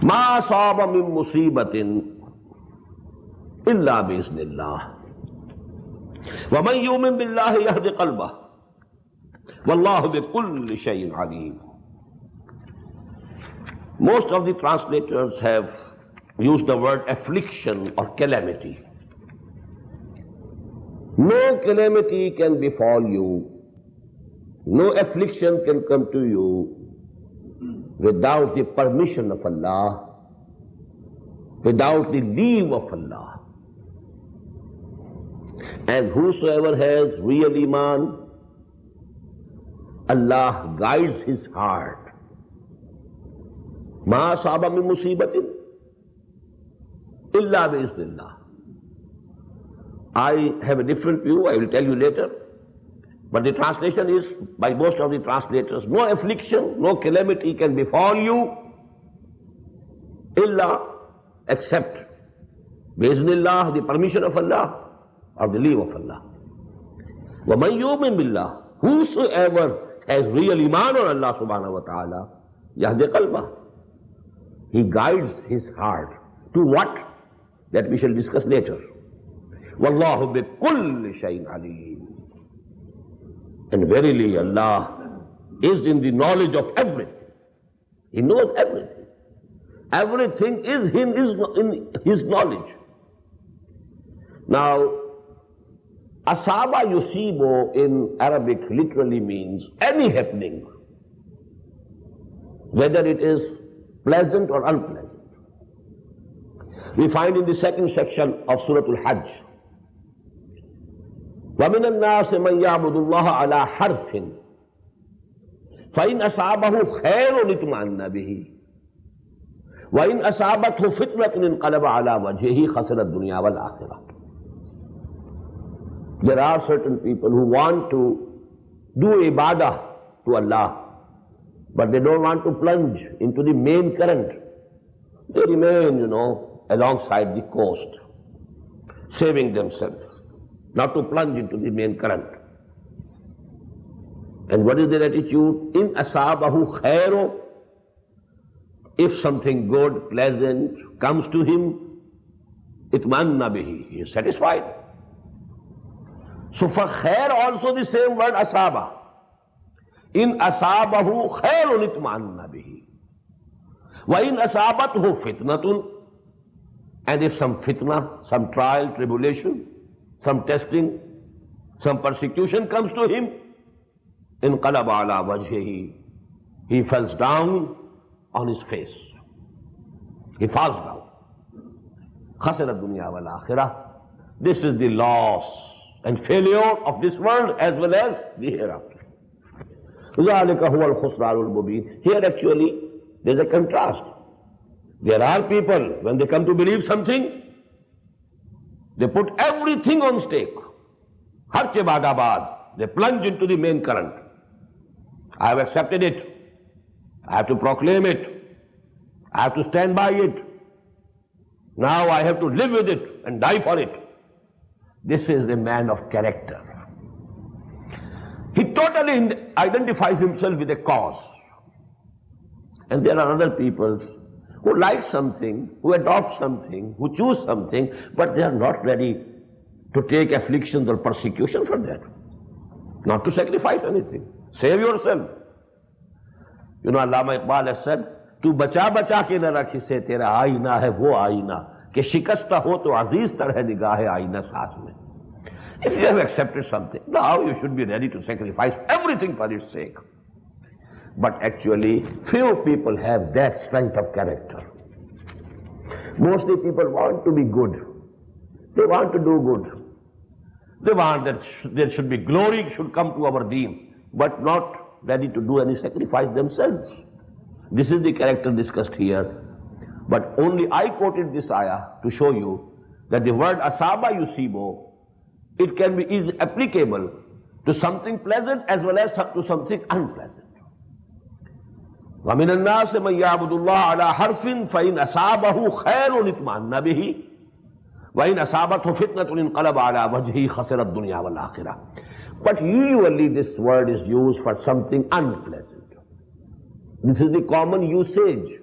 ما اصاب من مصیبت الا باذن اللہ ومن یؤمن باللہ یہد قلبہ واللہ بکل شیء علیم. Most of the translators have used the word affliction or calamity. No calamity can befall you, no affliction can come to you without the permission of Allah, without the leave of Allah. And whosoever has real iman, Allah guides his heart. ما أصاب من مصیبت إلا بإذن الله. I have a different view, I will tell you later. But the translation is, by most of the translators, no affliction, no calamity can befall you illa, except bi'iznillah, the permission of Allah, or the leave of Allah. وَمَنْ يُؤْمِنْ بِاللَّهِ, whosoever has real iman on Allah subhanahu wa ta'ala, يَهْدِ قَلْبَهُ, he guides his heart. To what? That we shall discuss later. وَاللَّهُ بِكُلِّ شَيْءٍ عَلِيمٍ. And verily Allah is in the knowledge of everything. He knows everything. Everything is in His knowledge. Now, asaba yusibo in Arabic literally means any happening, whether it is pleasant or unpleasant. We find in the second section of Surah Al-Hajj, وَمِنَ النَّاسِ مَنْ يَعْبُدُ اللَّهَ عَلَى حَرْفٍ فَإِنْ أَصَابَهُ خَيْرٌ اطْمَأَنَّ بِهِ وَإِنْ أَصَابَتْهُ فِتْنَةٌ انقلب عَلَى وَجْهِهِ خَسِرَ الدُّنْيَا وَالْآخِرَةَ. There are certain people who want to do ibadah to Allah, but they don't want to plunge into the main current. They remain, alongside the coast, saving themselves, not to plunge into the main current. And what is their attitude? In asabahu khairu, if something good, pleasant comes to him, itmanna bihi, he is satisfied. So for khair also the same word asaba. In asabahu khairun itmanna bihi. Wa in asabathu fitnatun, and if some fitna, some trial, tribulation, some testing, some persecution comes to him, inqalaba ala wajhihi, he falls down on his face. He falls down. Khasira dunya wal akhirah. This is the loss and failure of this world as well as the hereafter. ذَلِكَ هُوَ الْخُسْرَانُ الْمُبِينُ. Here actually there is a contrast. There are people, when they come to believe something, they put everything on stake. Har ke bagabad, they plunge into the main current. I have accepted it. I have to proclaim it. I have to stand by it. Now I have to live with it and die for it. This is a man of character. He totally identifies himself with a cause. And there are other people who like something, who adopt something, who choose something, but they are not ready to take afflictions or persecution for that. Not to sacrifice anything. Save yourself. Allama Iqbal has said, tu bacha ke na rakh se tera aina hai wo aina, ke shikasta ho to aziz tarah nigah hai aina saath mein. If you have accepted something, now you should be ready to sacrifice everything for its sake. But actually, few people have that strength of character. Mostly people want to be good. They want to do good. They want that there should be glory, should come to our deen, but not ready to do any sacrifice themselves. This is the character discussed here. But only I quoted this ayah to show you that the word asaba yusibo, it can be is applicable to something pleasant as well as to something unpleasant. وَمِنَ النَّاسِ مَنْ يَعْبُدُ اللَّهَ عَلَى حَرْفٍ فَإِنْ أَصَابَهُ خَيْرٌ اطْمَأَنَّ بِهِ وَإِنْ أَصَابَتْهُ فِتْنَةٌ انقلب عَلَى وَجْهِهِ خَسِرَ الدُّنْيَا وَالْآخِرَةَ. But usually this word is used for something unpleasant. This is the common usage.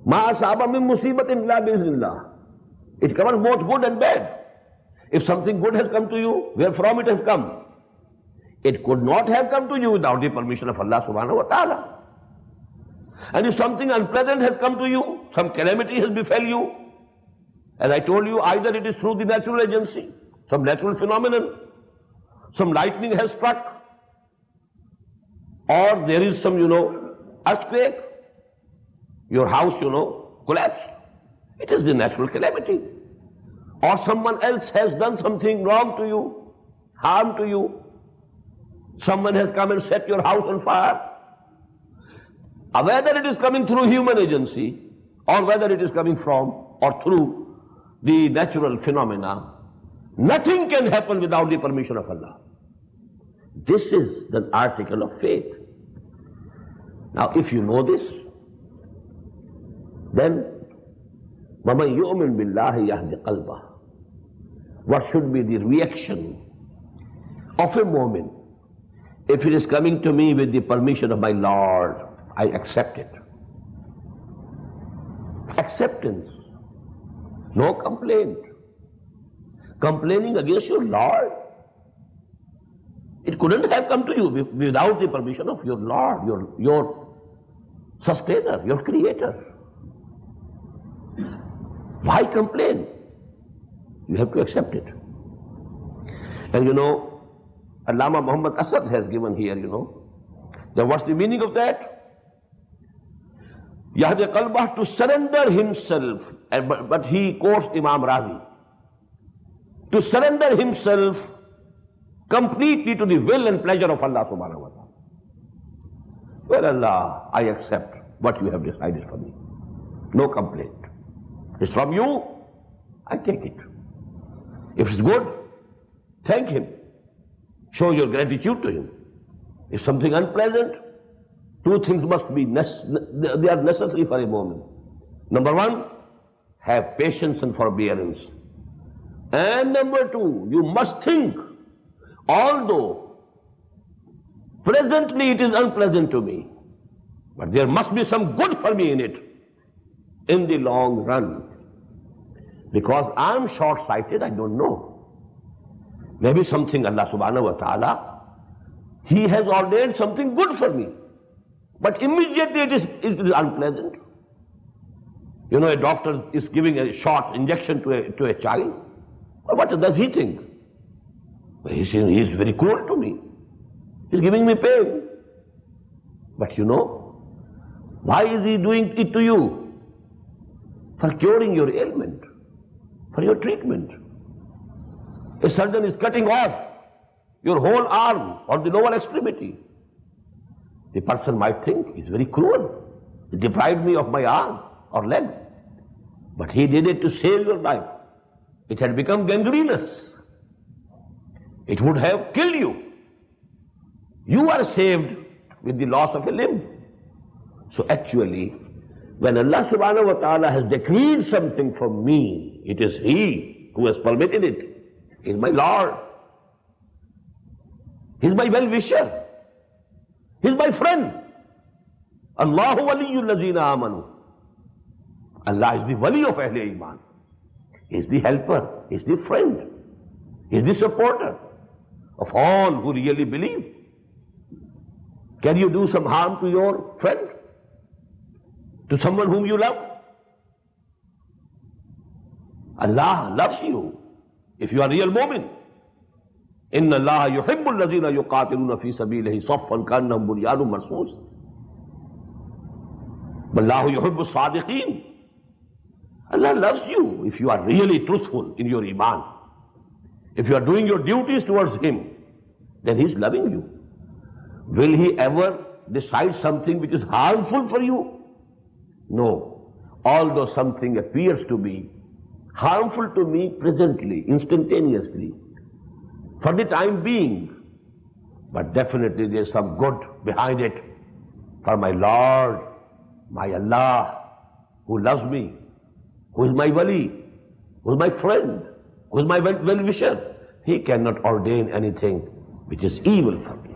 Ma asaba min musibatin illa biiznillah. It covers both good and bad. If something good has come to you, where from it has come? It could not have come to you without the permission of Allah subhanahu wa ta'ala. And if something unpleasant has come to you, some calamity has befell you, as I told you, either it is through the natural agency, some natural phenomenon, some lightning has struck, or there is some, earthquake, your house, collapsed. It is the natural calamity. Or someone else has done something wrong to you, harm to you. Someone has come and set your house on fire. Whether it is coming through human agency, or whether it is coming from or through the natural phenomena, nothing can happen without the permission of Allah. This is the article of faith. Now, if you know this, then وَمَنْ يُؤْمِنْ بِاللَّهِ يَهْدِ قَلْبَهُ. What should be the reaction of a moment if it is coming to me with the permission of my Lord? I accept it. Acceptance. No complaint. Complaining against your Lord, it couldn't have come to you without the permission of your Lord, your sustainer, your creator. Why complain? You have to accept it. And Allama Muhammad Asad has given here, then what's the meaning of that? Yahdi qalbah, to surrender himself, but he quotes Imam Razi, to surrender himself completely to the will and pleasure of Allah subhanahu wa ta'ala. Well, Allah, I accept what you have decided for me. No complaint. It's from you, I take it. If it's good, thank him. Show your gratitude to him. If something unpleasant, two things must be, they are necessary for a moment. Number one, have patience and forbearance. And number two, you must think, although presently it is unpleasant to me, but there must be some good for me in it in the long run. Because I am short-sighted, I don't know. Maybe something Allah subhanahu wa ta'ala, He has ordained something good for me. But immediately it is unpleasant. A doctor is giving a short injection to a child. What does he think? He says, he is very cruel to me. He is giving me pain. But why is he doing it to you? For curing your ailment, for your treatment. A surgeon is cutting off your whole arm or the lower extremity. The person might think, he's very cruel. He deprived me of my arm or leg. But he did it to save your life. It had become gangrenous. It would have killed you. You are saved with the loss of a limb. So actually, when Allah subhanahu wa ta'ala has decreed something for me, it is He who has permitted it. He is my Lord. He is my well-wisher. He is my friend. Allahu waliyyul lazina amanu. Allah is the wali of Ahle Iman. He is the helper. He is the friend. He is the supporter of all who really believe. Can you do some harm to your friend? To someone whom you love? Allah loves you if you are real mu'min. Inna Allah yuhibbul lazina yuqatiluna fi sabilihi saffan ka'annahum bunyanun marsus. Wallahu yuhibbus sadiqeen. Allah loves you if you are really truthful in your iman. If you are doing your duties towards Him, then He is loving you. Will He ever decide something which is harmful for you? No. Although something appears to be harmful to me presently, instantaneously, for the time being, but definitely there is some good behind it for my Lord, my Allah, who loves me, who is my wali, who is my friend, who is my well-wisher. He cannot ordain anything which is evil for me.